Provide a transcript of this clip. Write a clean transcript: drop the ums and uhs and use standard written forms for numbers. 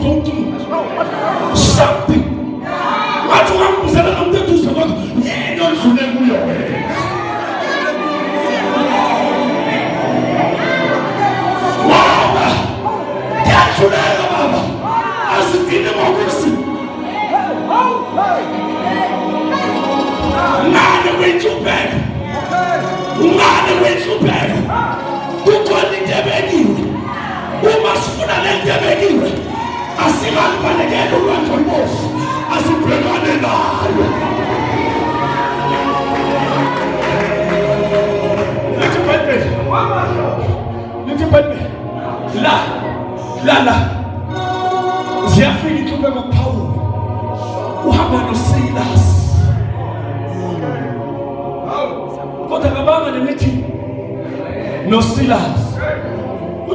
go through something. What you want to say? I'm going to do something. Yeah, don't you know way. Wow, that's what I'm about. As a democracy. None way too bad. None way too bad. Who told me to beg you? Who must put an end to beg you? I see my man again who runs on both. I see break on the line. Little baby. La. Ziafiri to beg of power. Who have no say that? What about the meeting? No Silas.